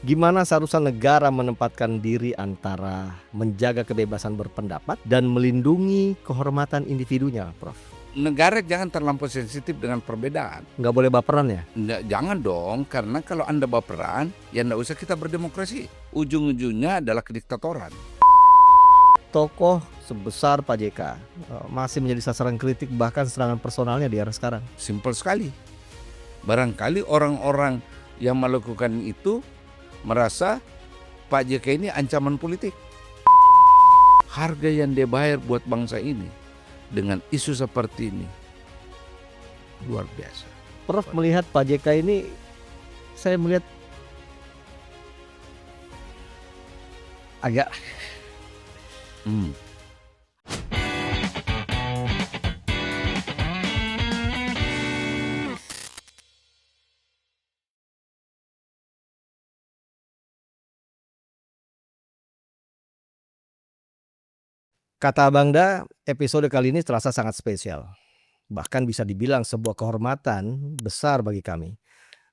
Gimana seharusnya negara menempatkan diri antara menjaga kebebasan berpendapat dan melindungi kehormatan individunya, Prof? Negara jangan terlampau sensitif dengan perbedaan. Nggak boleh baperan ya? Jangan dong, karena kalau Anda baperan, ya nggak usah kita berdemokrasi. Ujung-ujungnya adalah kediktatoran. Tokoh sebesar Pak JK masih menjadi sasaran kritik, bahkan serangan personalnya di era sekarang. Simpel sekali. Barangkali orang-orang yang melakukan itu merasa Pak JK ini ancaman politik. Harga yang dia bayar buat bangsa ini dengan isu seperti ini luar biasa. Prof melihat Pak JK ini, saya melihat agak Kata Bangda, episode kali ini terasa sangat spesial. Bahkan bisa dibilang sebuah kehormatan besar bagi kami.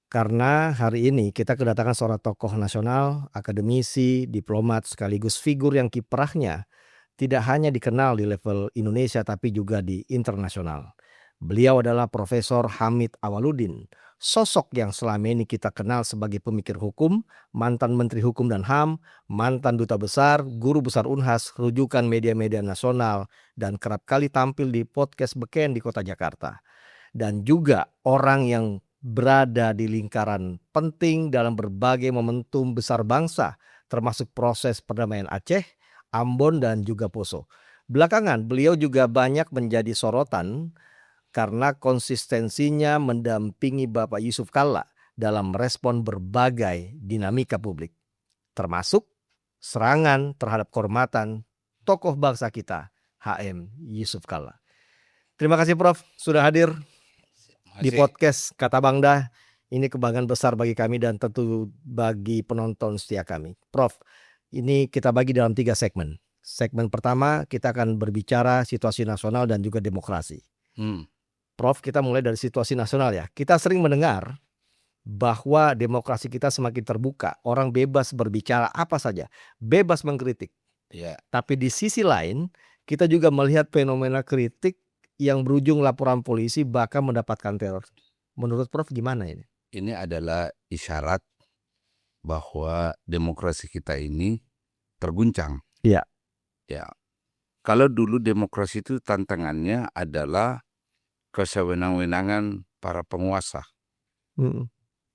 Karena hari ini kita kedatangan seorang tokoh nasional, akademisi, diplomat, sekaligus figur yang kiprahnya tidak hanya dikenal di level Indonesia tapi juga di internasional. Beliau adalah Profesor Hamid Awaludin, sosok yang selama ini kita kenal sebagai pemikir hukum, mantan Menteri Hukum dan HAM, mantan Duta Besar, Guru Besar Unhas, rujukan media-media nasional, dan kerap kali tampil di podcast Beken di Kota Jakarta. Dan juga orang yang berada di lingkaran penting dalam berbagai momentum besar bangsa, termasuk proses perdamaian Aceh, Ambon, dan juga Poso. Belakangan beliau juga banyak menjadi sorotan karena konsistensinya mendampingi Bapak Yusuf Kalla dalam merespon berbagai dinamika publik, termasuk serangan terhadap kehormatan tokoh bangsa kita, HM Yusuf Kalla. Terima kasih Prof sudah hadir di podcast Kata Bangda. Ini kebanggaan besar bagi kami dan tentu bagi penonton setia kami. Prof, ini kita bagi dalam 3 segmen. Segmen pertama kita akan berbicara situasi nasional dan juga demokrasi. Prof, kita mulai dari situasi nasional ya. Kita sering mendengar bahwa demokrasi kita semakin terbuka. Orang bebas berbicara apa saja, bebas mengkritik. Ya. Tapi di sisi lain, kita juga melihat fenomena kritik yang berujung laporan polisi bahkan mendapatkan teror. Menurut Prof gimana ini? Ini adalah isyarat bahwa demokrasi kita ini terguncang. Iya. Ya. Kalau dulu demokrasi itu tantangannya adalah kesewenang-wenangan para penguasa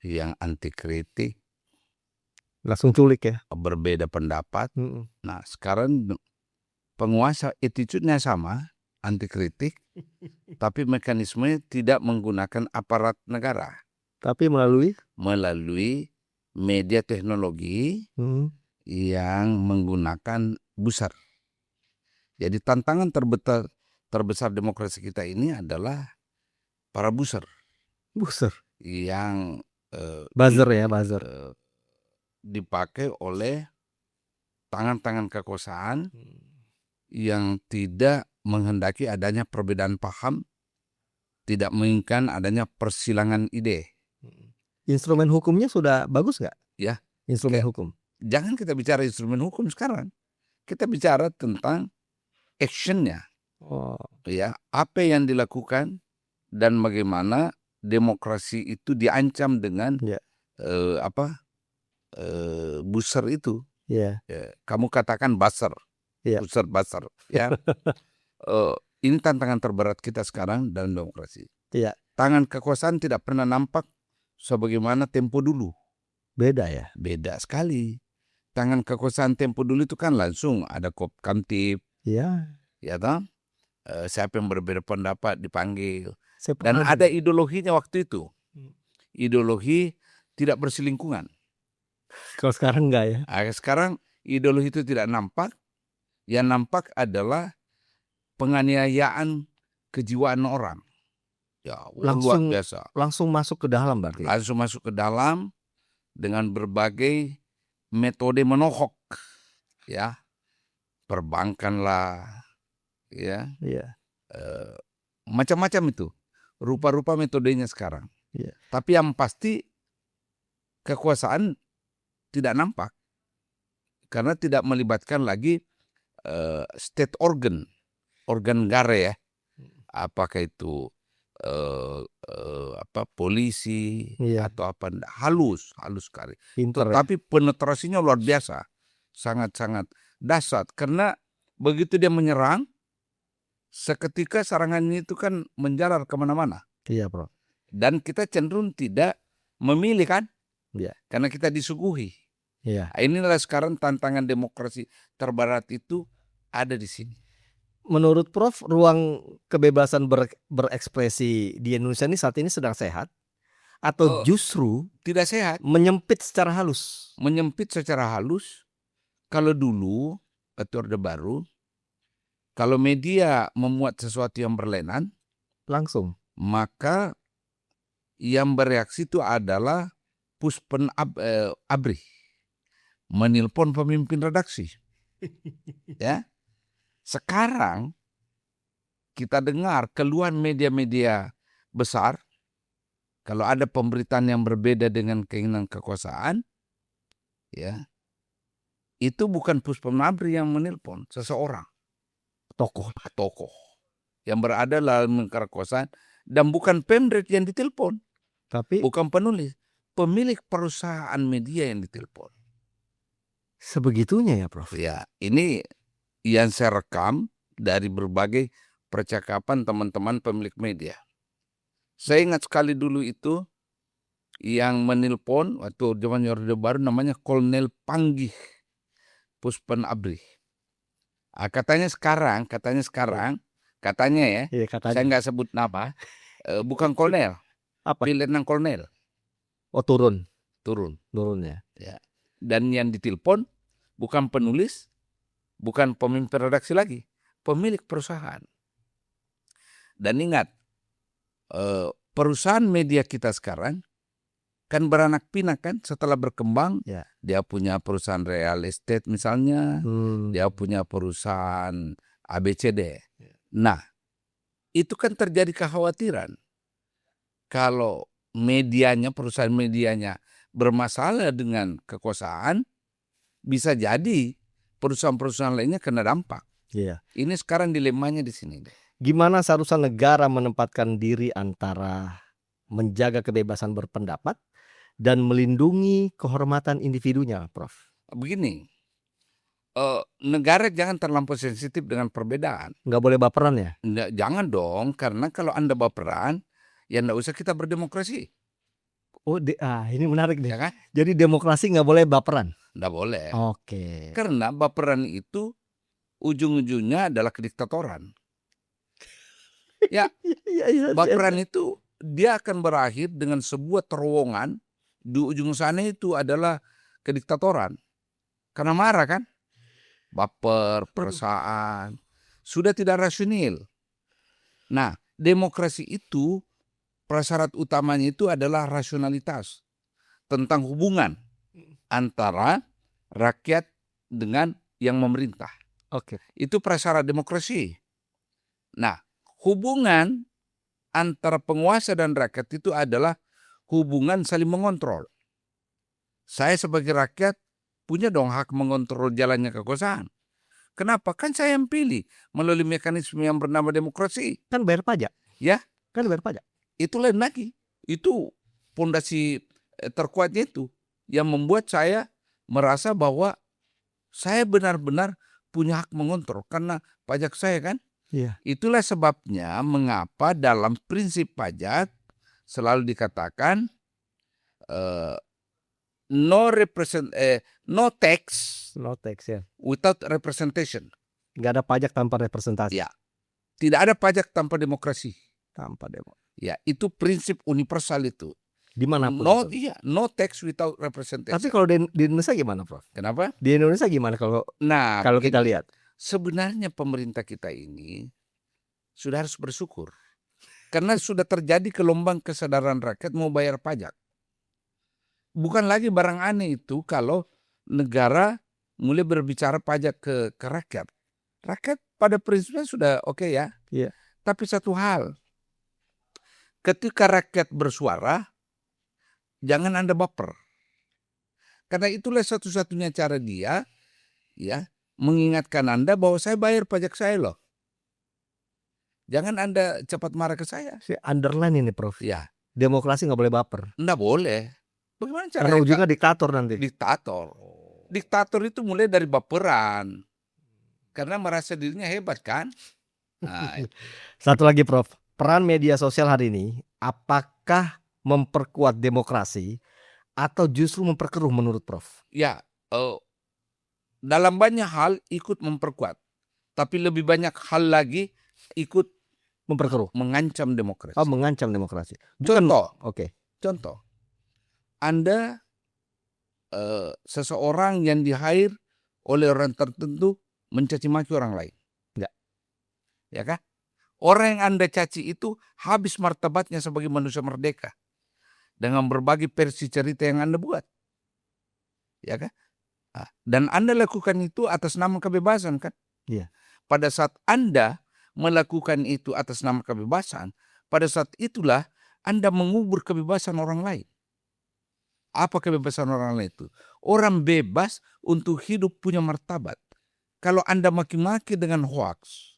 yang anti kritik, langsung culik ya, berbeda pendapat. Nah sekarang penguasa attitude-nya sama, anti kritik, tapi mekanismenya tidak menggunakan aparat negara, tapi melalui media teknologi yang menggunakan buzzer. Jadi tantangan terbesar demokrasi kita ini adalah para buzzer yang buzzer dipakai oleh tangan-tangan kekuasaan yang tidak menghendaki adanya perbedaan paham, tidak menginginkan adanya persilangan ide. Instrumen hukumnya sudah bagus nggak? Ya, instrumen hukum. Jangan kita bicara instrumen hukum sekarang. Kita bicara tentang actionnya. Ya, apa yang dilakukan dan bagaimana demokrasi itu diancam dengan buzzer itu. Ya, kamu katakan buzzer. Buzzer. Ya. Ini tantangan terberat kita sekarang dalam demokrasi. Tangan kekuasaan tidak pernah nampak sebagaimana tempo dulu. Beda ya? Beda sekali. Tangan kekuasaan tempo dulu itu kan langsung ada Kamtib. Ya toh? Siapa yang berbeda pendapat dipanggil. Dan ada ideologinya waktu itu. Ideologi tidak berselingkungan. Kalau sekarang enggak ya? Sekarang ideologi itu tidak nampak. Yang nampak adalah penganiayaan kejiwaan orang. Ya, luar biasa. Langsung masuk ke dalam berarti? Langsung masuk ke dalam dengan berbagai metode menohok. Ya, perbankan lah. Ya. Macam-macam itu. Rupa-rupa metodenya sekarang. Tapi yang pasti kekuasaan tidak nampak karena tidak melibatkan lagi state organ negara ya, apakah itu polisi Iya. atau apa, halus sekali. Pinter ya. Tetapi penetrasinya luar biasa, sangat dahsyat karena begitu dia menyerang, seketika serangannya itu kan menjalar kemana-mana. Iya, Prof. Dan kita cenderung tidak memilih kan, Iya. karena kita disuguhi. Iya. Inilah sekarang tantangan demokrasi terberat itu ada di sini. Menurut Prof, ruang kebebasan berekspresi di Indonesia ini saat ini sedang sehat atau justru Tidak sehat, menyempit secara halus? menyempit secara halus. Kalau dulu atau Orde Baru, kalau media memuat sesuatu yang berlainan, Langsung. maka yang bereaksi itu adalah Puspen Abri, menelpon pemimpin redaksi. Ya, sekarang kita dengar keluhan media-media besar, kalau ada pemberitaan yang berbeda dengan keinginan kekuasaan, ya, itu bukan Puspen Abri yang menelpon, seseorang. Tokoh yang berada dalam kekuasaan, dan bukan Pemret yang ditelepon, Tapi bukan penulis, pemilik perusahaan media yang ditelepon. sebegitunya ya, Prof. Ya, ini yang saya rekam dari berbagai percakapan teman-teman pemilik media. Saya ingat sekali dulu itu yang menelpon waktu zaman Orde Baru namanya Kolonel Panggih Puspen Abri. Katanya sekarang, ya, Iya, katanya. saya nggak sebut nama, bukan kolonel, Apa? letnan kolonel. Oh, turun ya. Ya. Dan yang ditelepon bukan penulis, bukan pemimpin redaksi lagi, pemilik perusahaan. Dan ingat, perusahaan media kita sekarang kan beranak pinak kan, setelah berkembang, Ya. dia punya perusahaan real estate misalnya, dia Hmm. punya perusahaan ABCD. Nah, itu kan terjadi kekhawatiran kalau medianya, perusahaan medianya bermasalah dengan kekuasaan, bisa jadi perusahaan-perusahaan lainnya kena dampak. Iya. Ini sekarang dilemanya di sini. Gimana seharusnya negara menempatkan diri antara menjaga kebebasan berpendapat dan melindungi kehormatan individunya, Prof? Begini, negara jangan terlampau sensitif dengan perbedaan. Nggak boleh baperan ya? Jangan dong, karena kalau Anda baperan, ya nggak usah kita berdemokrasi. Oh, ini menarik nih. Ya kan? Jadi demokrasi nggak boleh baperan? Nggak boleh. Oke. Karena baperan itu ujung-ujungnya adalah kediktatoran. Ya, baperan itu dia akan berakhir dengan sebuah terowongan, di ujung sana itu adalah kediktatoran. Karena marah kan? Baper, perasaan, sudah tidak rasional. Nah, demokrasi itu prasyarat utamanya itu adalah rasionalitas tentang hubungan antara rakyat dengan yang memerintah. Oke. Itu prasyarat demokrasi. Nah, hubungan antara penguasa dan rakyat itu adalah hubungan saling mengontrol. Saya sebagai rakyat punya dong hak mengontrol jalannya kekuasaan. Kenapa? Kan saya yang pilih melalui mekanisme yang bernama demokrasi. Kan bayar pajak. Ya. Kan bayar pajak. Itu lain lagi. Itu pondasi terkuatnya itu yang membuat saya merasa bahwa saya benar-benar punya hak mengontrol karena pajak saya kan. Iya. Itulah sebabnya mengapa dalam prinsip pajak selalu dikatakan no tax ya. without representation. Nggak ada pajak tanpa representasi. Ya. Tidak ada pajak tanpa demokrasi. Tanpa demo. Ya, itu prinsip universal itu. Dimanapun. No tax without representation. Tapi kalau di Indonesia gimana, Prof? Kenapa? Di Indonesia gimana kalau kita lihat? Sebenarnya pemerintah kita ini sudah harus bersyukur. Karena sudah terjadi gelombang kesadaran rakyat mau bayar pajak. Bukan lagi barang aneh itu kalau negara mulai berbicara pajak ke rakyat. Rakyat pada prinsipnya sudah oke ya. Iya. Tapi satu hal, ketika rakyat bersuara, jangan Anda baper. Karena itulah satu-satunya cara dia ya mengingatkan Anda bahwa saya bayar pajak saya loh. Jangan Anda cepat marah ke saya. Saya underline ini Prof. Ya, Demokrasi nggak boleh baper. enggak boleh. Bagaimana Karena caranya? ujungnya diktator nanti. Diktator. Diktator itu mulai dari baperan. Karena merasa dirinya hebat kan? Nah, Satu lagi Prof, peran media sosial hari ini apakah memperkuat demokrasi atau justru memperkeruh menurut Prof? ya, dalam banyak hal ikut memperkuat. Tapi lebih banyak hal lagi ikut Memperkeruh. mengancam demokrasi. Oh, mengancam demokrasi. Bukan, Contoh, oke. contoh. Anda seseorang yang di-hire oleh orang tertentu mencaci maki orang lain. Ya. Ya kan? Orang yang Anda caci itu habis martabatnya sebagai manusia merdeka dengan berbagai versi cerita yang Anda buat. Ya kan? Dan Anda lakukan itu atas nama kebebasan kan? Iya. Pada saat Anda melakukan itu atas nama kebebasan, pada saat itulah Anda mengubur kebebasan orang lain. Apa kebebasan orang lain itu? Orang bebas untuk hidup punya martabat. Kalau Anda maki-maki dengan hoax,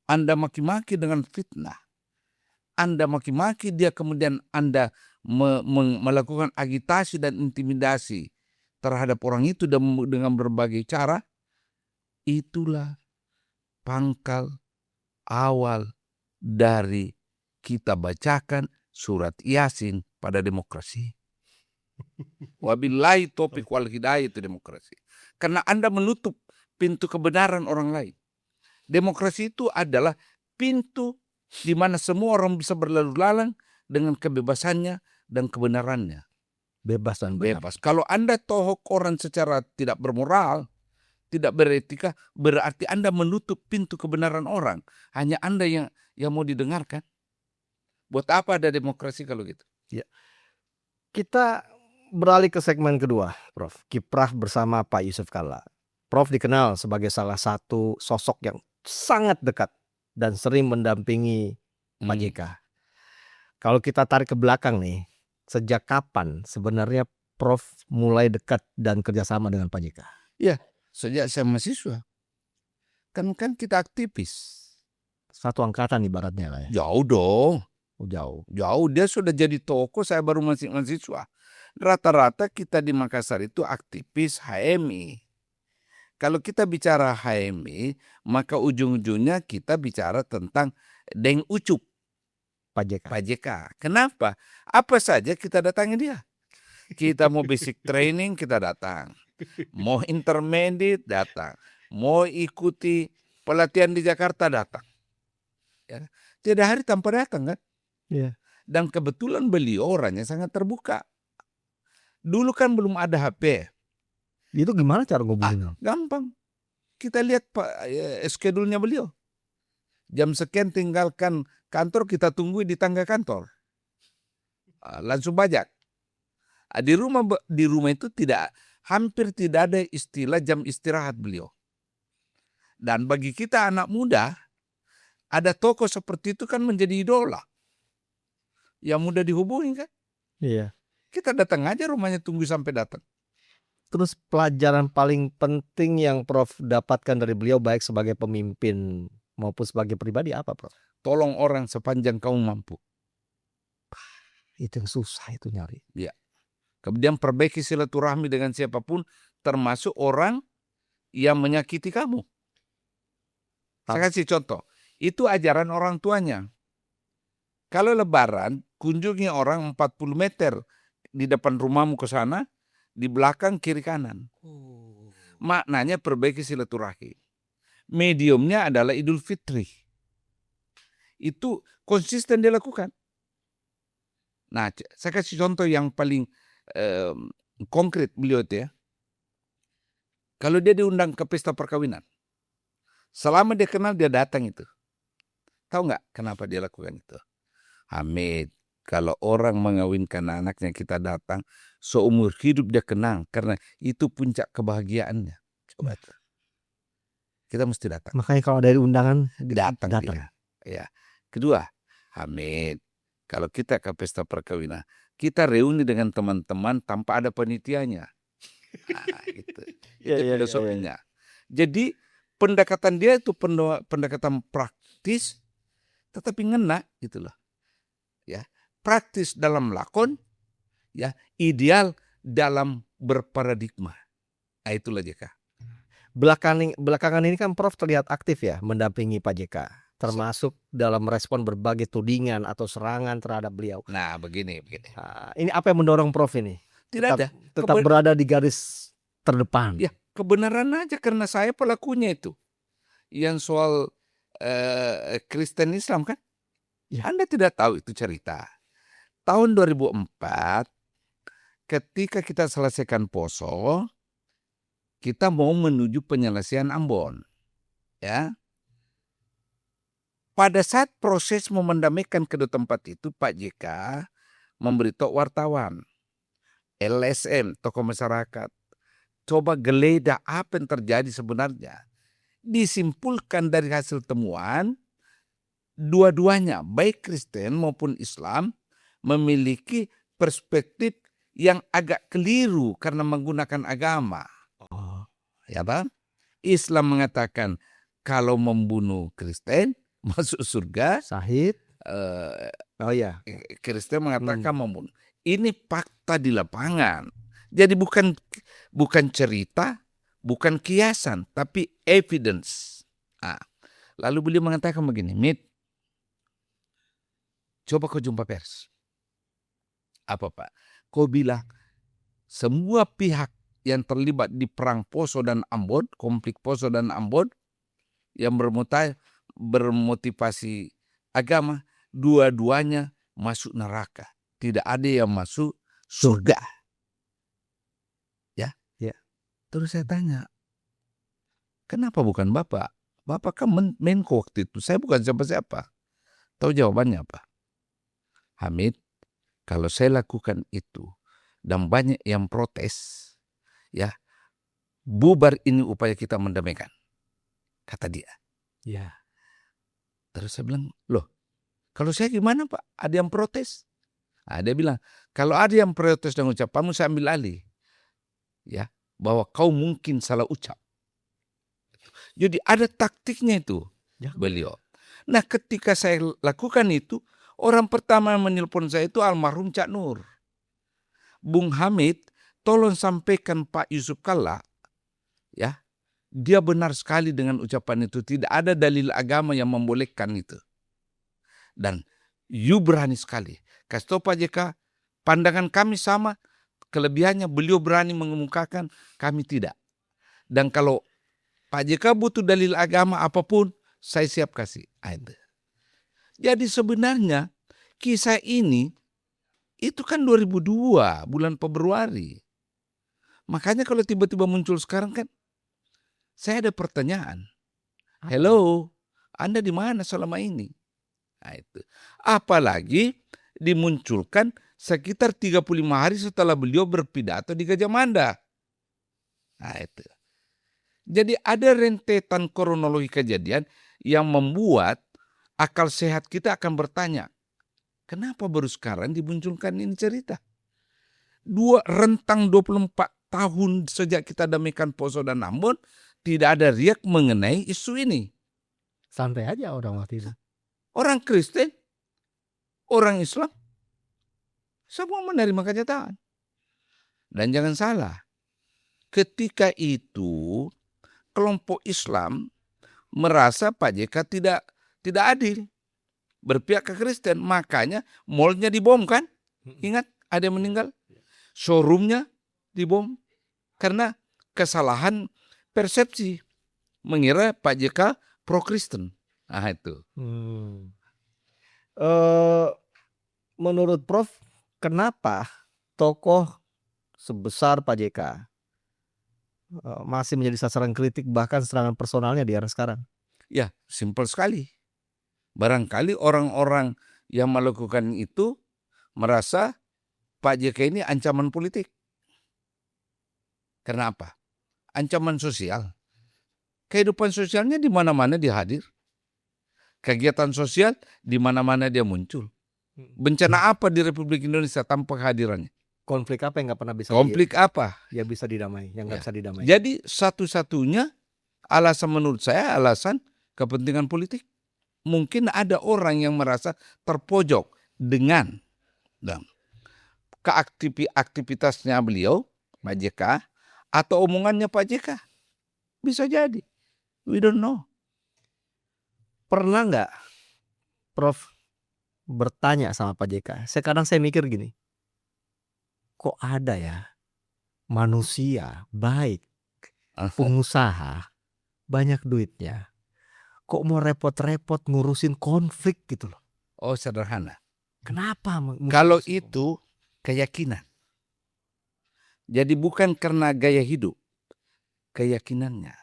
Anda maki-maki dengan fitnah, Anda maki-maki dia kemudian Anda melakukan agitasi dan intimidasi terhadap orang itu dengan berbagai cara, itulah pangkal awal dari kita bacakan surat Yasin pada demokrasi. Wabillahi taufiq wal hidayah itu demokrasi. Karena Anda menutup pintu kebenaran orang lain. Demokrasi itu adalah pintu di mana semua orang bisa berlalu lalang dengan kebebasannya dan kebenarannya. Bebas dan benar. Bebas. Kalau Anda tohok orang secara tidak bermoral, tidak beretika, berarti Anda menutup pintu kebenaran orang. Hanya Anda yang mau didengarkan. Buat apa ada demokrasi kalau gitu? Ya. Kita beralih ke segmen kedua, Prof. Kiprah bersama Pak Yusuf Kalla. Prof dikenal sebagai salah satu sosok yang sangat dekat dan sering mendampingi Pak JK. Kalau kita tarik ke belakang nih, sejak kapan sebenarnya Prof mulai dekat dan kerjasama dengan Pak JK? Ya, sejak saya mahasiswa. Kan kita aktivis. Satu angkatan ibaratnya lah ya. Jauh dong. Jauh. Jauh, dia sudah jadi tokoh, saya baru masih mahasiswa. Rata-rata kita di Makassar itu aktivis HMI. Kalau kita bicara HMI, maka ujung-ujungnya kita bicara tentang Deng Ucup. Pak JK. Pak JK. Kenapa? Apa saja kita datangi dia. Kita mau basic training, kita datang. Mau intermediate, datang. Mau ikuti pelatihan di Jakarta, datang. Ya. Tidak hari tanpa datang kan? Iya. Dan kebetulan beliau orangnya sangat terbuka. Dulu kan belum ada HP. Itu gimana cara ngubunginnya? Gampang. Kita lihat schedule-nya beliau. Jam sekian tinggalkan kantor, kita tunggu di tangga kantor. Langsung bajak. Di rumah itu hampir tidak ada istilah jam istirahat beliau. Dan bagi kita anak muda, ada tokoh seperti itu kan menjadi idola. Yang mudah dihubungi kan? Iya. Kita datang aja rumahnya, tunggu sampai datang. Terus pelajaran paling penting yang Prof dapatkan dari beliau baik sebagai pemimpin maupun sebagai pribadi apa, Prof? Tolong orang sepanjang kamu mampu. Itu yang susah itu nyari. Ya. Kemudian perbaiki silaturahmi dengan siapapun, termasuk orang yang menyakiti kamu. Saya kasih contoh. Itu ajaran orang tuanya. Kalau lebaran, kunjungi orang 40 meter di depan rumahmu ke sana, di belakang kiri kanan. Maknanya perbaiki silaturahmi. Mediumnya adalah Idul Fitri. Itu konsisten dia lakukan. Nah, saya kasih contoh yang paling konkret beliau itu ya. Kalau dia diundang ke pesta perkawinan, selama dia kenal dia datang itu. Tahu nggak kenapa dia lakukan itu? Hamid, kalau orang mengawinkan anaknya kita datang, seumur hidup dia kenang karena itu puncak kebahagiaannya. Coba tuh. Kita mesti datang. Makanya kalau dari undangan Datang. Dia. Ya. Kedua, Hamid, kalau kita ke pesta perkawinan, kita reuni dengan teman-teman tanpa ada panitianya. Nah, gitu. Iya, Itu iya, iya, filosofinya. Jadi pendekatan dia itu pendekatan praktis, tetapi ngena gitu loh. Ya, praktis dalam lakon, ya, ideal dalam berparadigma. Nah, itulah JK. Belakangan ini kan Prof terlihat aktif ya mendampingi Pak JK, termasuk dalam merespon berbagai tudingan atau serangan terhadap beliau. Nah, begini. Ini apa yang mendorong Prof ini Tidak ada. tetap berada di garis terdepan? Ya, kebenaran aja karena saya pelakunya itu. Yang soal Kristen Islam kan? Ya. Anda tidak tahu itu cerita. Tahun 2004 ketika kita selesaikan Poso, kita mau menuju penyelesaian Ambon. Ya. Pada saat proses memendamaikan kedua tempat itu, Pak JK memberitahu wartawan, LSM, tokoh masyarakat, coba geledah apa yang terjadi sebenarnya. Disimpulkan dari hasil temuan, dua-duanya, baik Kristen maupun Islam, memiliki perspektif yang agak keliru karena menggunakan agama. Ya, Bang? Islam mengatakan kalau membunuh Kristen masuk surga. Sahid. Oh ya, Kristen mengatakan membunuh. Ini fakta di lapangan. Jadi bukan cerita, bukan kiasan, tapi evidence. Lalu beliau mengatakan begini, Mit, coba kau jumpa pers. Apa Pak? Kau bilang semua pihak yang terlibat di perang Poso dan Ambon, konflik Poso dan Ambon, yang bermotivasi agama, dua-duanya masuk neraka. Tidak ada yang masuk surga. Ya. Terus saya tanya, kenapa bukan Bapak? Bapak kan Menko waktu itu. Saya bukan siapa-siapa. Tahu jawabannya apa? Hamid, kalau saya lakukan itu dan banyak yang protes, ya, bubar ini upaya kita mendamaikan, kata dia. Ya. Terus saya bilang, loh, kalau saya gimana Pak? Ada yang protes? Dia bilang, kalau ada yang protes dan ucapanmu, saya ambil alih. Ya, bahwa kau mungkin salah ucap. Jadi ada taktiknya itu, beliau. Nah, ketika saya lakukan itu, orang pertama yang menelpon saya itu almarhum Cak Nur. Bung Hamid, tolong sampaikan Pak Yusuf Kalla, ya, dia benar sekali dengan ucapan itu. Tidak ada dalil agama yang membolehkan itu. Dan you berani sekali. Kasih tahu Pak JK, pandangan kami sama, kelebihannya beliau berani mengemukakan, kami tidak. Dan kalau Pak JK butuh dalil agama apapun, saya siap kasih. Jadi sebenarnya kisah ini itu kan 2002, bulan Februari. Makanya kalau tiba-tiba muncul sekarang kan, saya ada pertanyaan. Hello, Anda di mana selama ini? Itu. Apalagi dimunculkan sekitar 35 hari setelah beliau berpidato di Gajah Mada. Itu. Jadi ada rentetan kronologi kejadian yang membuat akal sehat kita akan bertanya, kenapa baru sekarang dimunculkan ini cerita? Rentang 24 tahun sejak kita damaikan Poso dan Ambon, tidak ada riak mengenai isu ini. Santai aja orang waktu itu. Orang Kristen, orang Islam, semua menerima kenyataan. Dan jangan salah, ketika itu kelompok Islam merasa Pak JK tidak adil, berpihak ke Kristen, makanya mallnya dibom kan? Ingat ada yang meninggal, showroomnya dibom karena kesalahan persepsi, mengira Pak JK pro Kristen. Itu. Menurut Prof, kenapa tokoh sebesar Pak JK masih menjadi sasaran kritik bahkan serangan personalnya di era sekarang? Ya, simpel sekali. Barangkali orang-orang yang melakukan itu merasa Pak JK ini ancaman politik. Kenapa? Ancaman sosial. Kehidupan sosialnya di mana-mana dia hadir. Kegiatan sosial di mana-mana dia muncul. Bencana apa di Republik Indonesia tanpa kehadirannya? Konflik apa yang nggak pernah bisa Konflik apa? yang bisa didamai, yang nggak Ya. bisa didamai? Jadi satu-satunya alasan menurut saya alasan kepentingan politik. Mungkin ada orang yang merasa terpojok dengan aktivitasnya beliau, Pak JK, atau omongannya Pak JK. Bisa jadi. We don't know. Pernah nggak Prof bertanya sama Pak JK? Sekarang saya mikir gini, kok ada ya manusia baik, pengusaha, banyak duitnya, kok mau repot-repot ngurusin konflik gitu loh? Oh, sederhana. Kenapa? Kalau itu keyakinan. Jadi bukan karena gaya hidup, keyakinannya.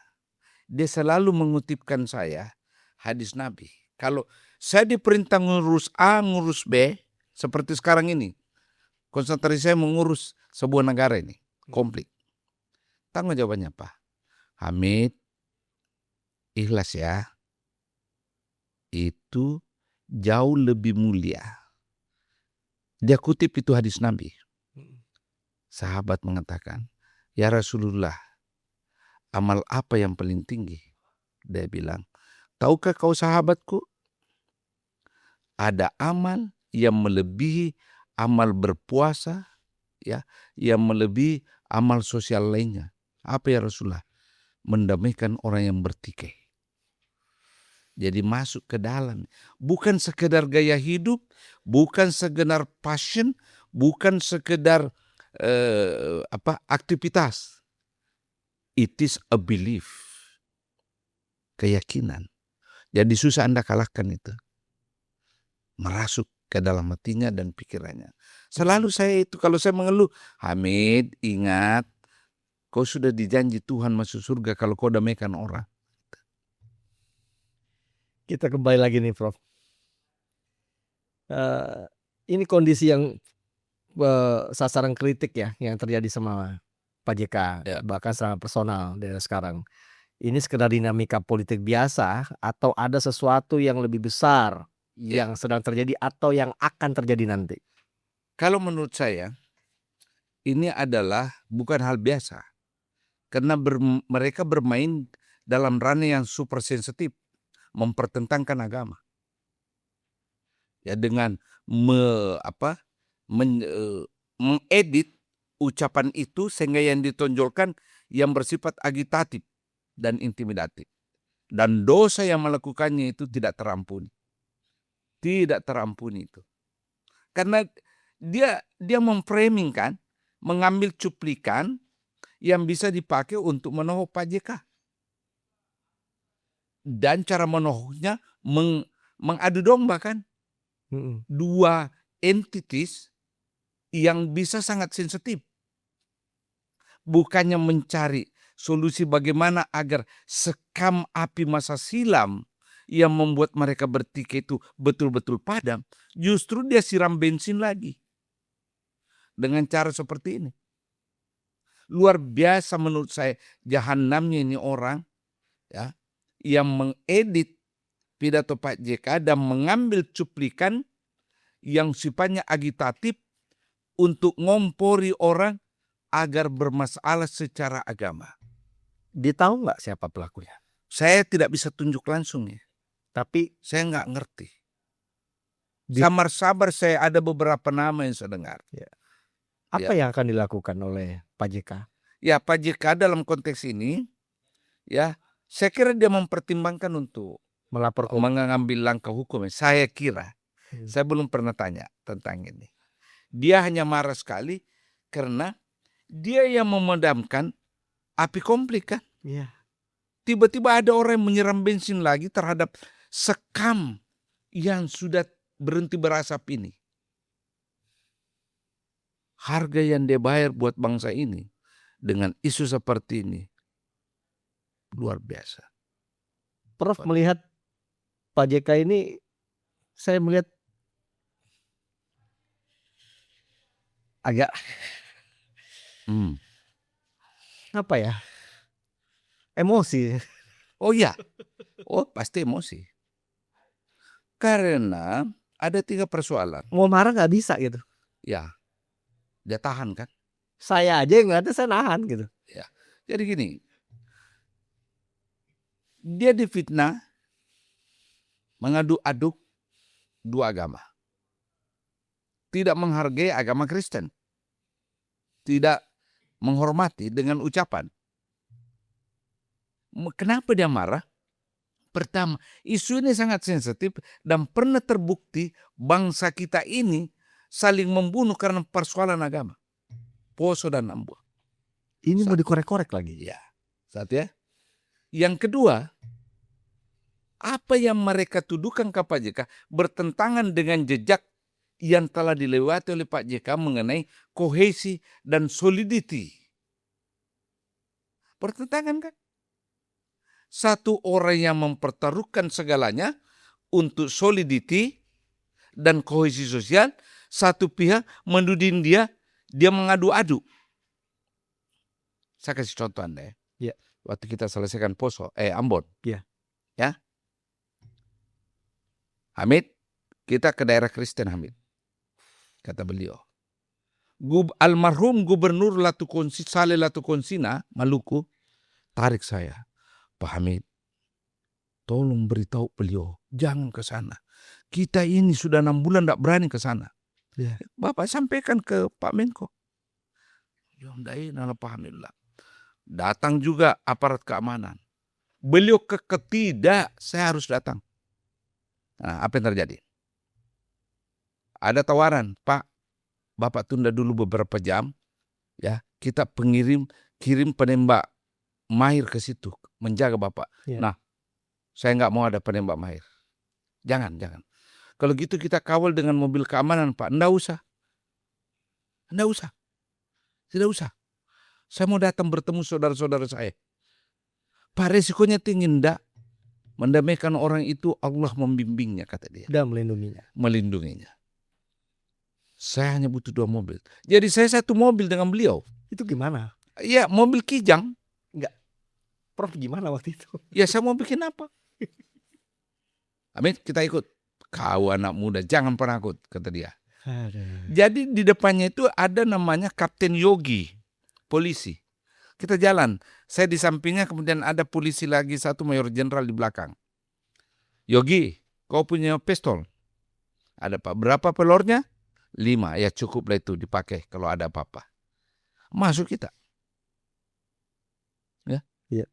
Dia selalu mengutipkan saya hadis Nabi. Kalau saya diperintah ngurus A, ngurus B, seperti sekarang ini, konsentrasi saya mengurus sebuah negara ini, konflik. Tanggung jawabannya apa? Hamid, ikhlas ya. Itu jauh lebih mulia. Dia kutip itu hadis Nabi. Sahabat mengatakan, ya Rasulullah, amal apa yang paling tinggi? Dia bilang, tahukah kau sahabatku? Ada amal yang melebihi amal berpuasa, ya, yang melebihi amal sosial lainnya. Apa ya Rasulullah? Mendamaikan orang yang bertikai. Jadi masuk ke dalam. Bukan sekedar gaya hidup, bukan sekedar passion, bukan sekedar aktivitas. It is a belief. Keyakinan. Jadi susah Anda kalahkan itu. Merasuk ke dalam hatinya dan pikirannya. Selalu saya itu, kalau saya mengeluh, Hamid, ingat, kau sudah dijanji Tuhan masuk surga kalau kau damaikan orang. Kita kembali lagi nih Prof. Ini kondisi yang sasaran kritik ya yang terjadi sama Pak JK, Ya. bahkan secara personal dari sekarang. Ini sekedar dinamika politik biasa atau ada sesuatu yang lebih besar yang sedang terjadi atau yang akan terjadi nanti? Kalau menurut saya, ini adalah bukan hal biasa. Karena mereka bermain dalam ranah yang super sensitif, mempertentangkan agama. Ya, dengan mengedit ucapan itu sehingga yang ditonjolkan yang bersifat agitatif dan intimidatif. Dan dosa yang melakukannya itu tidak terampuni. Tidak terampuni itu. Karena dia memframing kan, mengambil cuplikan yang bisa dipakai untuk menohok Pak JK. Dan cara menohoknya mengadu domba kan. Dua entities yang bisa sangat sensitif. Bukannya mencari solusi bagaimana agar sekam api masa silam yang membuat mereka bertikai itu betul-betul padam. Justru dia siram bensin lagi. Dengan cara seperti ini. Luar biasa menurut saya jahanamnya ini orang, ya, yang mengedit pidato Pak JK dan mengambil cuplikan yang sifatnya agitatif untuk ngompori orang agar bermasalah secara agama. Dia tahu nggak siapa pelakunya? Saya tidak bisa tunjuk langsung ya. Tapi saya nggak ngerti. Samar-samar saya ada beberapa nama yang saya dengar. Ya. Apa yang akan dilakukan oleh Pak JK? Ya, Pak JK dalam konteks ini, ya, saya kira dia mempertimbangkan untuk mengambil langkah hukum. Saya kira, saya belum pernah tanya tentang ini. Dia hanya marah sekali karena dia yang memadamkan api konflik kan. Iya. Tiba-tiba ada orang yang menyiram bensin lagi terhadap sekam yang sudah berhenti berasap ini. Harga yang dia bayar buat bangsa ini dengan isu seperti ini luar biasa. Prof melihat Pak JK ini, saya melihat agak apa ya, emosi. Oh iya, oh pasti emosi. Karena ada 3 persoalan. Mau marah nggak bisa gitu. Ya, Dia tahan kan. Saya aja yang ada saya nahan gitu. Ya. Jadi gini, dia difitnah mengadu-aduk dua agama. Tidak menghargai agama Kristen. Tidak menghormati dengan ucapan. Kenapa dia marah? Pertama, isu ini sangat sensitif dan pernah terbukti bangsa kita ini saling membunuh karena persoalan agama. Poso dan Ambon. Ini mau dikorek-korek lagi. Ya, satu ya. Yang kedua, apa yang mereka tuduhkan ke Pak JK bertentangan dengan jejak yang telah dilewati oleh Pak JK mengenai kohesi dan solidity. Bertentangan kan? Satu orang yang mempertaruhkan segalanya untuk solidity dan kohesi sosial, satu pihak menuding dia mengadu-adu. Saya kasih contoh Anda ya. Ya. Waktu kita selesaikan Ambon. Ya. Ya. Hamid, kita ke daerah Kristen Hamid. Kata beliau. Almarhum Gubernur Saleh Latukonsina, Maluku, tarik saya. Pak Hamid, tolong beritahu beliau, jangan ke sana. Kita ini sudah 6 bulan tidak berani ke sana. Ya. Bapak sampaikan ke Pak Menko. Ya, Pak Hamid lah. Datang juga aparat keamanan. Beliau tidak, saya harus datang. Nah, apa yang terjadi? Ada tawaran, Pak, Bapak tunda dulu beberapa jam, ya, kita kirim penembak mahir ke situ, menjaga Bapak. Ya. Nah, saya nggak mau ada penembak mahir. Jangan. Kalau gitu kita kawal dengan mobil keamanan, Pak. Nggak usah. Tidak usah. Saya mau datang bertemu saudara-saudara saya. Pak, resikonya tinggi enggak. Mendamaikan orang itu Allah membimbingnya, kata dia. Dan melindunginya. Saya hanya butuh 2 mobil. Jadi saya 1 mobil dengan beliau. Itu gimana? Iya, mobil Kijang. Enggak. Prof gimana waktu itu? Ya saya mau bikin apa? Amin, kita ikut. Kau anak muda, jangan pernah ikut, kata dia. Aduh. Jadi di depannya itu ada namanya Kapten Yogi, polisi. Kita jalan. Saya di sampingnya, kemudian ada polisi lagi 1 mayor jenderal di belakang. Yogi, kau punya pistol? Ada Pak. Berapa pelornya? 5. Ya cukuplah itu dipakai kalau ada apa-apa. Masuk kita. Ya. Iya.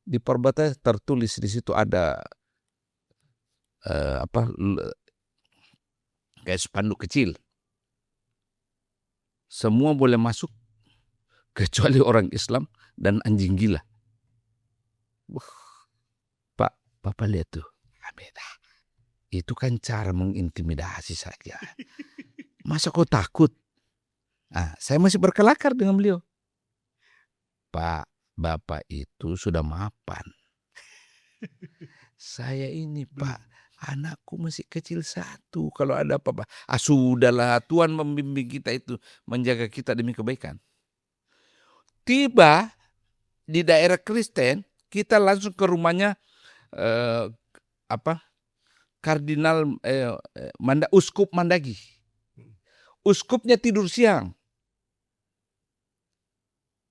Di perbatasan tertulis di situ ada kayak spanduk kecil. Semua boleh masuk kecuali orang Islam dan anjing gila. Pak, Bapak lihat tuh. Itu kan cara mengintimidasi saja. Masa kau takut? Nah, saya masih berkelakar dengan beliau. Pak, Bapak itu sudah mapan. Saya ini, Pak, anakku masih kecil 1. Kalau ada apa-apa, sudahlah, Tuhan membimbing kita itu, menjaga kita demi kebaikan. Tiba di daerah Kristen, kita langsung ke rumahnya Kardinal Uskup Mandagi. Uskupnya tidur siang.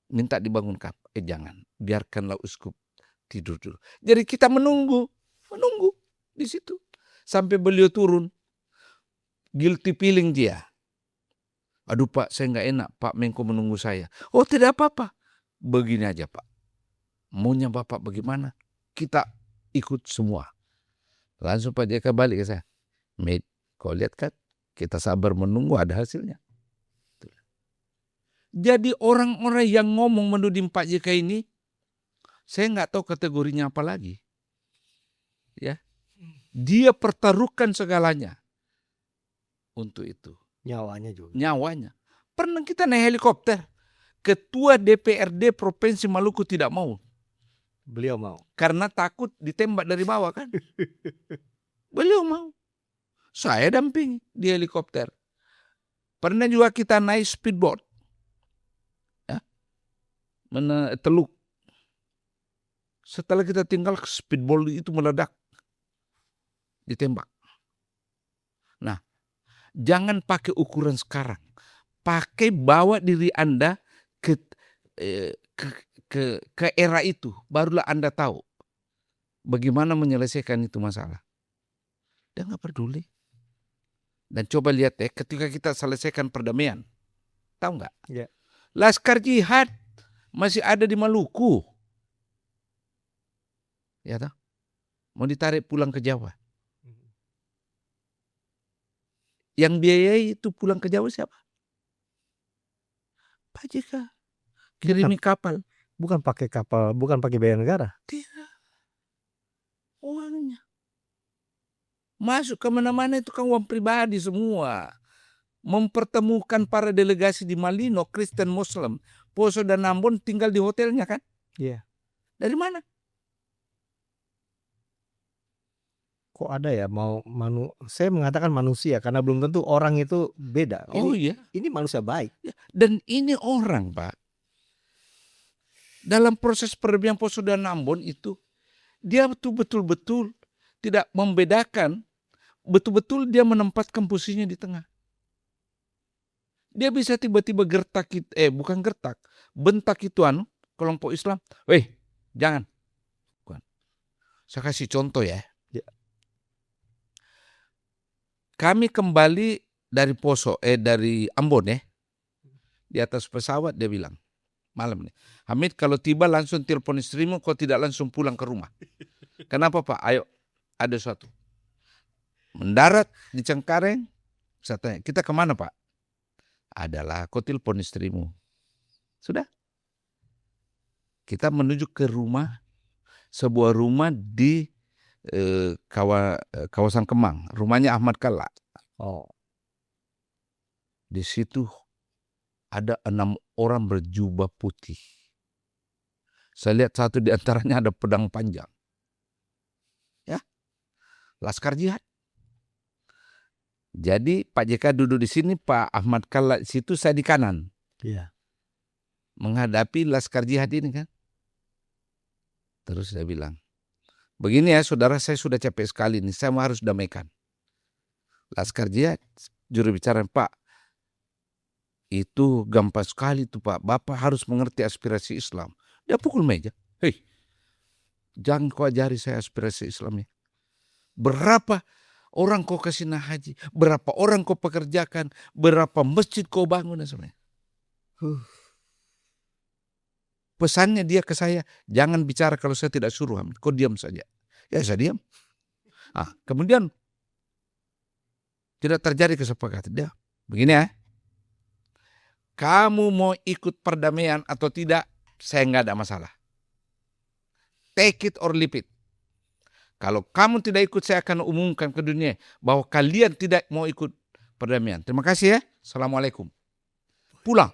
Minta dibangunkan. Jangan, biarkanlah uskup tidur dulu. Jadi kita menunggu di situ sampai beliau turun. Guilty feeling dia. Aduh Pak, saya nggak enak, Pak Menko menunggu saya. Oh tidak apa-apa. Begini aja Pak. Maunya Bapak bagaimana? Kita ikut semua. Langsung Pak JK balik ke saya. Mate, kau lihat kan? Kita sabar menunggu, ada hasilnya. Jadi orang-orang yang ngomong menuding Pak JK ini, saya nggak tahu kategorinya apa lagi. Ya, dia pertaruhkan segalanya untuk itu. Nyawanya juga. Nyawanya. Pernah kita naik helikopter. Ketua DPRD Provinsi Maluku tidak mau. Beliau mau. Karena takut ditembak dari bawah kan. Beliau mau. Saya dampingi di helikopter. Pernah juga kita naik speedboat. Ya. Teluk. Setelah kita tinggal, speedboat itu meledak. Ditembak. Nah, jangan pakai ukuran sekarang. pakai bawa diri Anda ke ke era itu, barulah Anda tahu bagaimana menyelesaikan itu masalah. Dia nggak peduli. Dan coba lihat ketika kita selesaikan perdamaian, tahu nggak? Ya. Laskar Jihad masih ada di Maluku, ya toh? Mau ditarik pulang ke Jawa. Yang biayai itu pulang ke Jawa siapa? Pak JK. Kirimi kapal. Bukan pakai kapal, bukan pakai biaya negara. Tidak. Uangnya. Masuk kemana-mana itu kan uang pribadi semua. Mempertemukan para delegasi di Malino, Kristen Muslim, Poso dan Ambon tinggal di hotelnya kan? Iya. Dari mana? Kok ada ya saya mengatakan manusia karena belum tentu orang itu beda. Ini manusia baik. Dan ini orang, Pak. Dalam proses perdamaian Poso dan Ambon itu, dia betul-betul tidak membedakan, betul-betul dia menempatkan posisinya di tengah. Dia bisa tiba-tiba bentak itu kelompok Islam. Weh, jangan. Bukan. Saya kasih contoh ya. Kami kembali dari dari Ambon ya. Di atas pesawat dia bilang, malam nih, Hamid kalau tiba langsung telepon istrimu, kau tidak langsung pulang ke rumah. Kenapa Pak? Ayo, ada suatu. Mendarat di Cengkareng, saya tanya, kita kemana Pak? Adalah kau telepon istrimu. Sudah. Kita menuju ke rumah, sebuah rumah di kawasan Kemang. Rumahnya Ahmad Kalla. Oh. Di situ ada 6 orang berjubah putih. Saya lihat satu di antaranya ada pedang panjang. Ya, Laskar Jihad. Jadi Pak JK duduk di sini, Pak Ahmad Kalla di situ, saya di kanan. Iya. Menghadapi Laskar Jihad ini kan. Terus saya bilang, begini ya saudara, saya sudah capek sekali nih, saya harus damaikan. Laskar Jihad, juru bicara, Pak, itu gampang sekali tuh Pak, Bapak harus mengerti aspirasi Islam. Dia pukul meja. Hei, jangan kau ajari saya aspirasi Islamnya. Berapa orang kau kasih haji, berapa orang kau pekerjakan, berapa masjid kau bangun dan sebagainya. Pesannya dia ke saya, jangan bicara kalau saya tidak suruh, kau diam saja. Ya saya diam. Kemudian tidak terjadi kesepakatan. Dia begini ya, kamu mau ikut perdamaian atau tidak, saya nggak ada masalah. Take it or leave it. Kalau kamu tidak ikut, saya akan umumkan ke dunia bahwa kalian tidak mau ikut perdamaian. Terima kasih ya. Assalamualaikum. Pulang.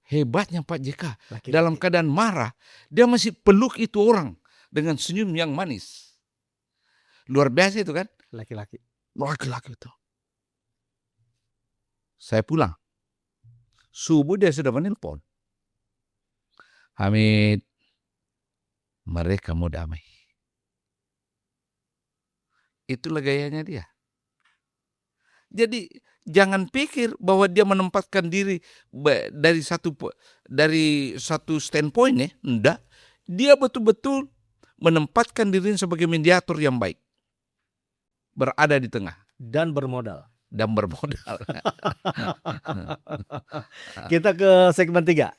Hebatnya Pak JK. Laki-laki. Dalam keadaan marah, dia masih peluk itu orang dengan senyum yang manis. Luar biasa itu kan. Laki-laki. Laki-laki itu. Saya pulang. Subuh dia sudah menelpon. Hamid, mereka mau damai. Itulah gayanya dia. Jadi jangan pikir bahwa dia menempatkan diri dari satu standpoint ya. Enggak. Dia betul-betul menempatkan dirinya sebagai mediator yang baik. Berada di tengah. Dan bermodal. Kita ke segmen 3,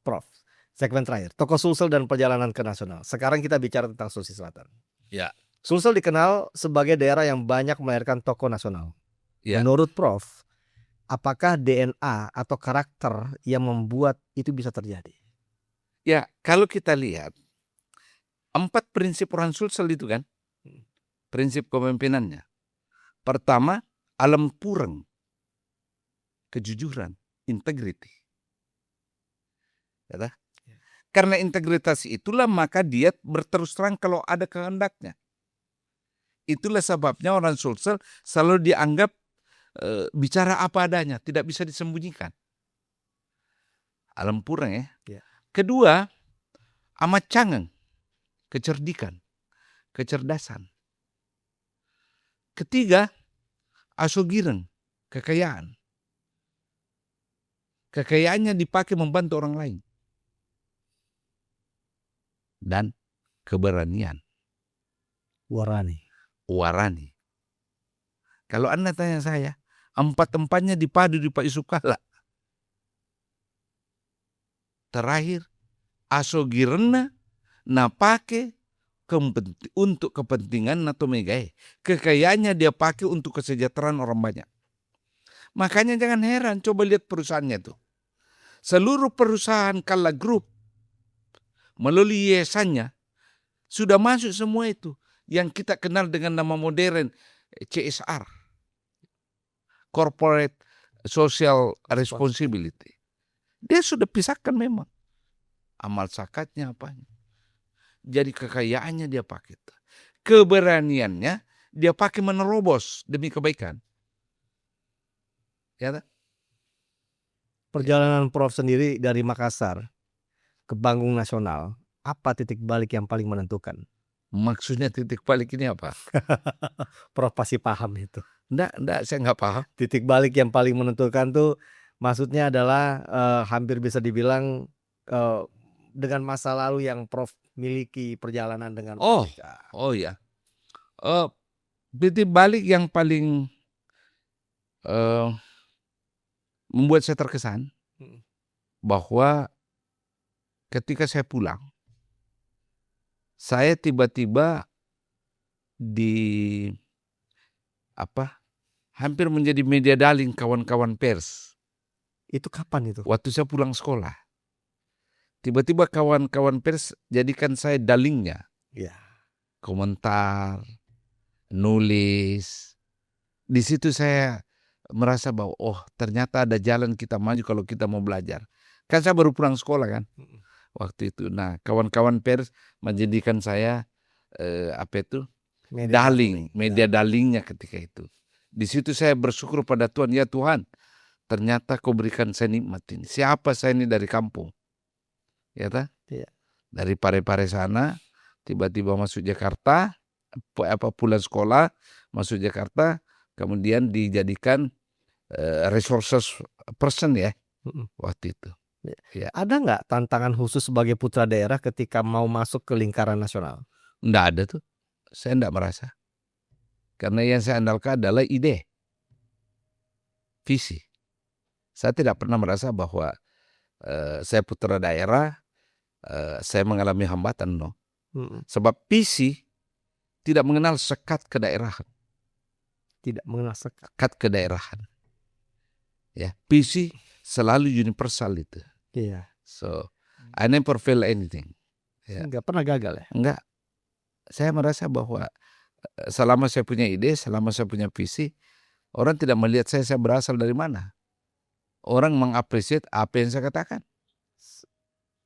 Prof. Segmen terakhir, tokoh Sulsel dan perjalanan ke nasional. Sekarang kita bicara tentang Sulawesi Selatan. Ya. Sulsel dikenal sebagai daerah yang banyak melahirkan tokoh nasional. Ya. Menurut Prof, apakah DNA atau karakter yang membuat itu bisa terjadi? Ya, kalau kita lihat 4 prinsip orang Sulsel itu kan, prinsip kepemimpinannya. Pertama, alam pureng, kejujuran, integriti. Ya, karena integritas itulah maka dia berterus terang kalau ada kehendaknya. Itulah sebabnya orang Sulsel selalu dianggap bicara apa adanya, tidak bisa disembunyikan. Alam pureng ya. Kedua, amat cangeng, kecerdikan, kecerdasan. Ketiga, asogireng, kekayaan. Kekayaannya dipakai membantu orang lain. Dan keberanian. Warani. Kalau Anda tanya saya, empat-empatnya dipadu di Pak Yusuf Kalla. Terakhir, asogirena napake untuk kepentingan nato megae. Kekayaannya dia pakai untuk kesejahteraan orang banyak. Makanya jangan heran, coba lihat perusahaannya tuh. Seluruh perusahaan Kalla Group melalui yayasannya sudah masuk semua itu yang kita kenal dengan nama modern CSR, Corporate Social Responsibility. Dia sudah pisahkan memang amal zakatnya apanya. Jadi kekayaannya dia pakai, keberaniannya dia pakai menerobos demi kebaikan. Ya, Perjalanan Prof sendiri dari Makassar ke Panggung Nasional, apa titik balik yang paling menentukan? Maksudnya titik balik ini apa? Prof pasti paham itu. Enggak, saya nggak paham. Titik balik yang paling menentukan tuh maksudnya adalah hampir bisa dibilang dengan masa lalu yang Prof miliki perjalanan dengan mereka. Oh ya. Titik balik yang paling membuat saya terkesan bahwa ketika saya pulang, saya tiba-tiba hampir menjadi media darling kawan-kawan pers. Itu kapan itu? Waktu saya pulang sekolah. Tiba-tiba kawan-kawan pers jadikan saya darlingnya. Ya. Komentar, nulis. Di situ saya merasa bahwa ternyata ada jalan kita maju kalau kita mau belajar. Kan saya baru pulang sekolah kan waktu itu. Nah, kawan-kawan pers menjadikan saya media darlingnya ketika itu. Di situ saya bersyukur pada Tuhan, ya Tuhan, ternyata Kau berikan saya nikmat ini. Siapa saya ini dari kampung, ya ta? Iya. Dari Pare-Pare sana, tiba-tiba masuk Jakarta, pulang sekolah, masuk Jakarta, kemudian dijadikan resources person ya waktu itu. Ya. Ada nggak tantangan khusus sebagai putra daerah ketika mau masuk ke lingkaran nasional? Nggak ada tuh, saya nggak merasa. Karena yang saya andalkan adalah ide, visi. Saya tidak pernah merasa bahwa saya putra daerah, saya mengalami hambatan, no. Sebab visi tidak mengenal sekat kedaerahan. Tidak mengenal sekat kedaerahan. Ya, visi selalu universal itu. Iya. So, I never fail anything. Ya. Enggak pernah gagal ya? Enggak. Saya merasa bahwa selama saya punya ide, selama saya punya visi, orang tidak melihat saya berasal dari mana. Orang mengapresiasi apa yang saya katakan.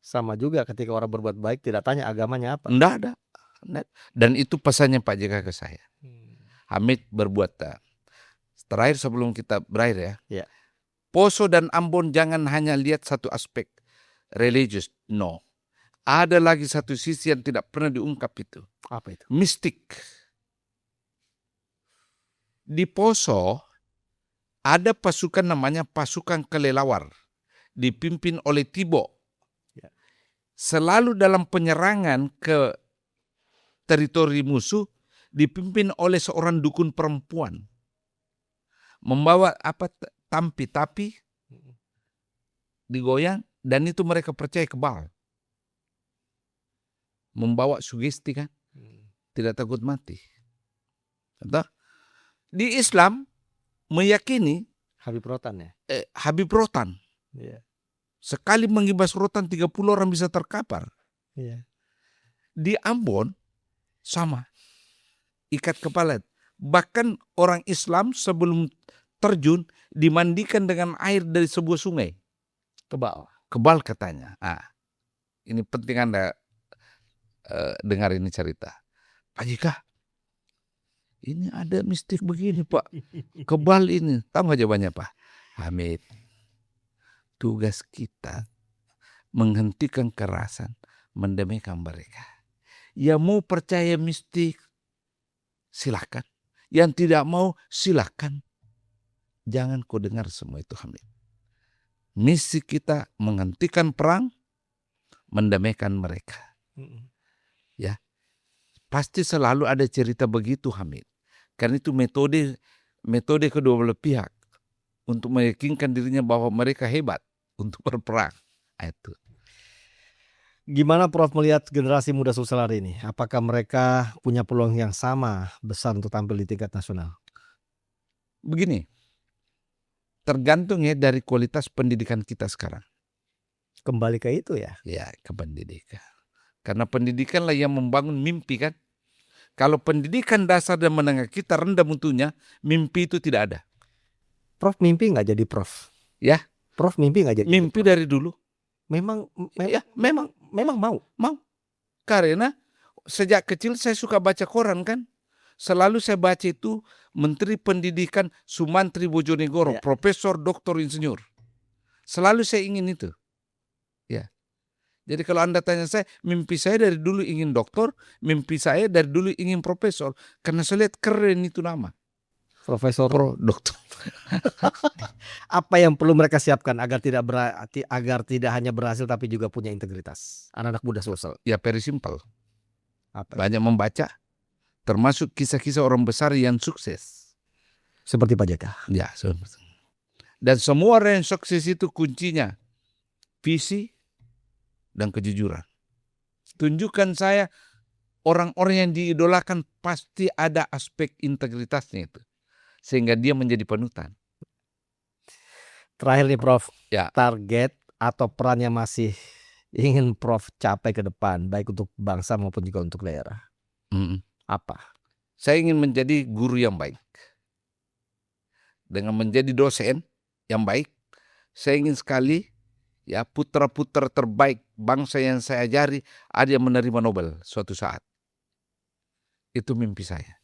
Sama juga ketika orang berbuat baik tidak tanya agamanya apa. Enggak ada. Dan itu pesannya Pak JK ke saya. Hamid berbuat. Terakhir sebelum kita berakhir ya. Poso dan Ambon jangan hanya lihat satu aspek religius. No. Ada lagi satu sisi yang tidak pernah diungkap itu. Apa itu? Mistik. Di Poso ada pasukan namanya pasukan kelelawar. Dipimpin oleh Tibo. Selalu dalam penyerangan ke teritori musuh dipimpin oleh seorang dukun perempuan. Membawa tapi digoyang dan itu mereka percaya kebal. Membawa sugesti kan. Tidak takut mati. Di Islam meyakini Habib Rotan ya? Habib Rotan. Yeah. Sekali mengibas rotan 30 orang bisa terkapar. Yeah. Di Ambon sama. Ikat kepala. Bahkan orang Islam sebelum terjun dimandikan dengan air dari sebuah sungai. Kebal katanya. Ini penting Anda dengar ini cerita. Pak JK, ini ada mistik begini Pak. Kebal ini. Tahu nggak jawabannya Pak? Hamid, tugas kita menghentikan kekerasan, mendamaikan mereka. Yang mau percaya mistik, silakan. Yang tidak mau, silakan. Jangan kau dengar semua itu Hamid. Misi kita menghentikan perang, mendamaikan mereka. Ya, pasti selalu ada cerita begitu, Hamid. Karena itu metode kedua belah pihak untuk meyakinkan dirinya bahwa mereka hebat untuk berperang. Itu. Gimana Prof melihat generasi muda Sulsel hari ini? Apakah mereka punya peluang yang sama besar untuk tampil di tingkat nasional? Begini, tergantung ya dari kualitas pendidikan kita sekarang. Kembali ke itu ya? Ya, ke pendidikan. Karena pendidikanlah yang membangun mimpi kan. Kalau pendidikan dasar dan menengah kita rendah mutunya, mimpi itu tidak ada. Prof mimpi nggak jadi prof? Ya. Prof mimpi nggak jadi? Mimpi dari dulu. Memang mau. Karena sejak kecil saya suka baca koran kan. Selalu saya baca itu Menteri Pendidikan Sumantri Bojonegoro, Profesor Doktor Insinyur. Selalu saya ingin itu. Ya. Jadi kalau Anda tanya saya, mimpi saya dari dulu ingin doktor, mimpi saya dari dulu ingin profesor. Karena saya lihat keren itu nama. Profesor. Doktor. Apa yang perlu mereka siapkan agar tidak hanya berhasil tapi juga punya integritas? Anak-anak muda Sulsel. Ya very simple. Apa? Banyak membaca, termasuk kisah-kisah orang besar yang sukses. Seperti Pak JK. Ya, dan semua orang yang sukses itu kuncinya visi dan kejujuran. Tunjukkan saya orang-orang yang diidolakan pasti ada aspek integritasnya itu. Sehingga dia menjadi panutan. Terakhir nih Prof, Ya. Target atau peran yang masih ingin Prof capai ke depan, baik untuk bangsa maupun juga untuk daerah. Apa? Saya ingin menjadi guru yang baik. Dengan menjadi dosen yang baik, saya ingin sekali ya putra-putra terbaik bangsa yang saya ajari ada yang menerima Nobel suatu saat. Itu mimpi saya.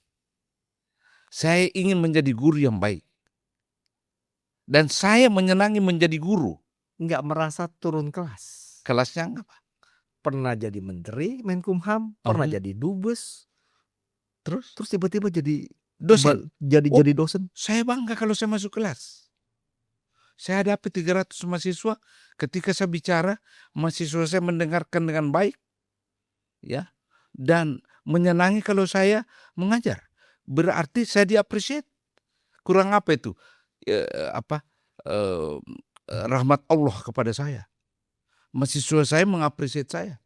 Saya ingin menjadi guru yang baik. Dan saya menyenangi menjadi guru. Nggak merasa turun kelas. Kelasnya apa? Pernah jadi menteri Menkumham, pernah jadi dubes. Terus tiba-tiba jadi dosen. Jadi dosen. Saya bangga kalau saya masuk kelas. Saya hadapi 300 mahasiswa. Ketika saya bicara, mahasiswa saya mendengarkan dengan baik. Ya. Dan menyenangi kalau saya mengajar. Berarti saya diapresiasi. Kurang apa itu? Rahmat Allah kepada saya. Mahasiswa saya mengapresiasi saya.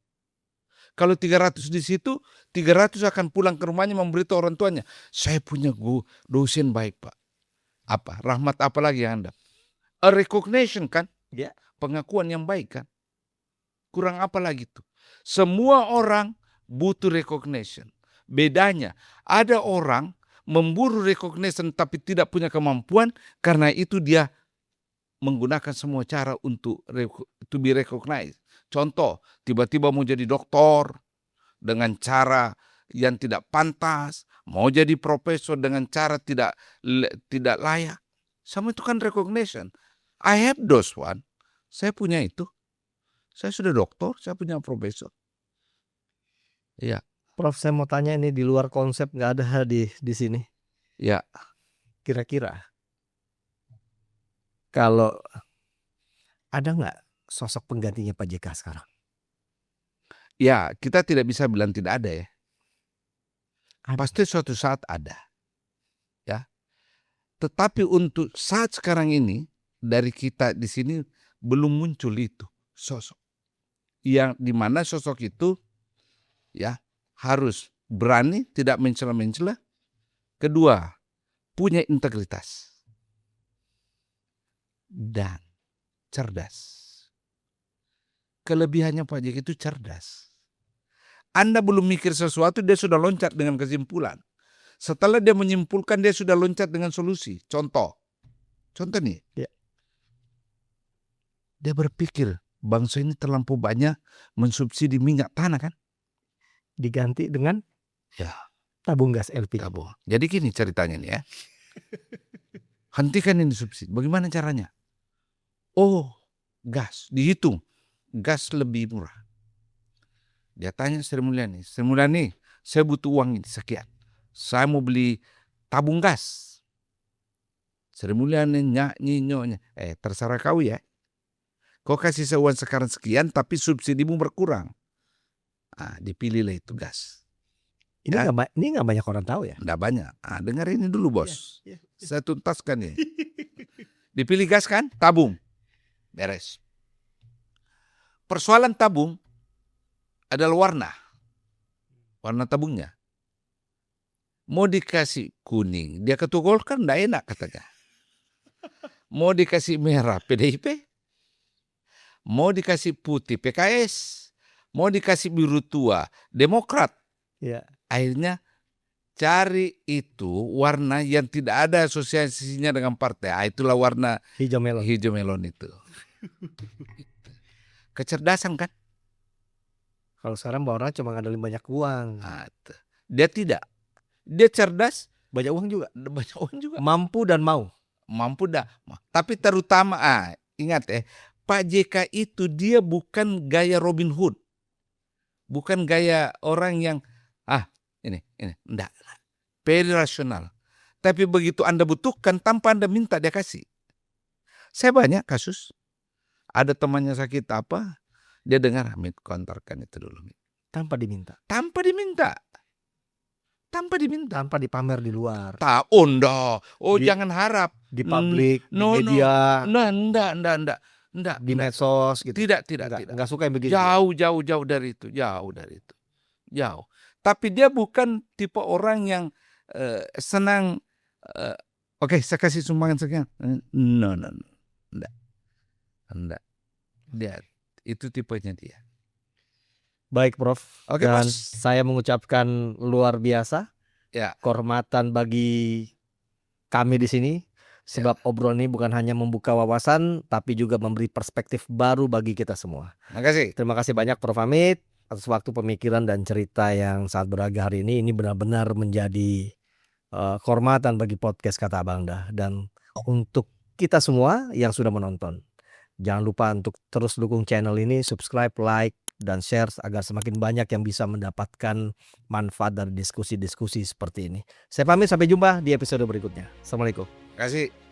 Kalau 300 di situ, 300 akan pulang ke rumahnya memberitahu orang tuanya. Saya punya dosen baik, Pak. Apa? Rahmat apa lagi yang Anda? A recognition kan? Ya. Pengakuan yang baik kan? Kurang apa lagi itu? Semua orang butuh recognition. Bedanya, ada orang memburu recognition tapi tidak punya kemampuan, karena itu dia menggunakan semua cara untuk to be recognized. Contoh, tiba-tiba mau jadi doktor dengan cara yang tidak pantas, mau jadi profesor dengan cara tidak layak. Sama itu kan recognition. I have those one. Saya punya itu. Saya sudah doktor, saya punya profesor. Iya. Prof, saya mau tanya ini di luar konsep, nggak ada di sini. Ya. Kira-kira kalau ada nggak sosok penggantinya Pak JK sekarang? Ya, kita tidak bisa bilang tidak ada ya. Pasti suatu saat ada. Ya. Tetapi untuk saat sekarang ini, dari kita di sini belum muncul itu sosok. Yang dimana sosok itu ya harus berani, tidak mencela-mencela. Kedua, punya integritas. Dan cerdas. Kelebihannya Pak JK itu cerdas. Anda belum mikir sesuatu, dia sudah loncat dengan kesimpulan. Setelah dia menyimpulkan, dia sudah loncat dengan solusi. Contoh nih. Ya. Dia berpikir, bangsa ini terlampau banyak mensubsidi minyak tanah kan? Diganti dengan tabung gas LPG. Jadi gini ceritanya nih ya. Hentikan ini subsidi. Bagaimana caranya? Oh, gas. Dihitung. Gas lebih murah. Dia tanya Sri Mulyani. Sri Mulyani, saya butuh uang ini sekian. Saya mau beli tabung gas. Sri Mulyani nyanyi. Terserah kau ya. Kau kasih saya uang sekarang sekian, tapi subsidimu berkurang. Dipilihlah itu gas. Ini Ya. nggak banyak orang tahu ya. Nggak banyak. Dengar ini dulu bos. Iya. Saya tuntaskan ya. Dipilih gas kan, tabung, beres. Persoalan tabung adalah warna tabungnya. Mau dikasih kuning, dia ketua Golkar nggak enak katanya. Mau dikasih merah PDIP, mau dikasih putih PKS, mau dikasih biru tua Demokrat. Iya. Akhirnya cari itu warna yang tidak ada asosiasinya dengan partai. Itulah warna Hijau melon. itu. Kecerdasan kan? Kalau sekarang orang cuma ngadalin banyak uang. Dia tidak. Dia cerdas, Banyak uang juga. banyak uang juga. Mampu dan mau. Mampu dah. Tapi terutama ingat Pak JK itu dia bukan gaya Robin Hood. Bukan gaya orang yang ini enggak. Very rasional. Tapi begitu Anda butuhkan tanpa Anda minta dia kasih. Saya banyak kasus. Ada temannya sakit apa, dia dengar Hamid kontarkan itu dulu. Tanpa diminta. Tanpa diminta. Tanpa dipamer di luar. Jangan harap Di publik, di no. media, Enggak. di medsos gitu. Tidak. Enggak suka yang begitu. Jauh dari itu. Jauh. Tapi dia bukan tipe orang yang senang. Oke, saya kasih sumbangan sekian. No. Enggak. Dia itu tipenya dia. Baik, Prof. Oke, Dan Bos. saya mengucapkan luar biasa Ya. kehormatan bagi kami di sini. Sebab obrolan ini bukan hanya membuka wawasan, tapi juga memberi perspektif baru bagi kita semua. Makasih. Terima kasih banyak Prof. Hamid atas waktu, pemikiran, dan cerita yang sangat berharga hari ini. Ini benar-benar menjadi kehormatan bagi podcast Kata Abangda. Dan untuk kita semua yang sudah menonton, jangan lupa untuk terus dukung channel ini, subscribe, like, dan share agar semakin banyak yang bisa mendapatkan manfaat dari diskusi-diskusi seperti ini. Saya pamit, sampai jumpa di episode berikutnya. Assalamualaikum. Kasih.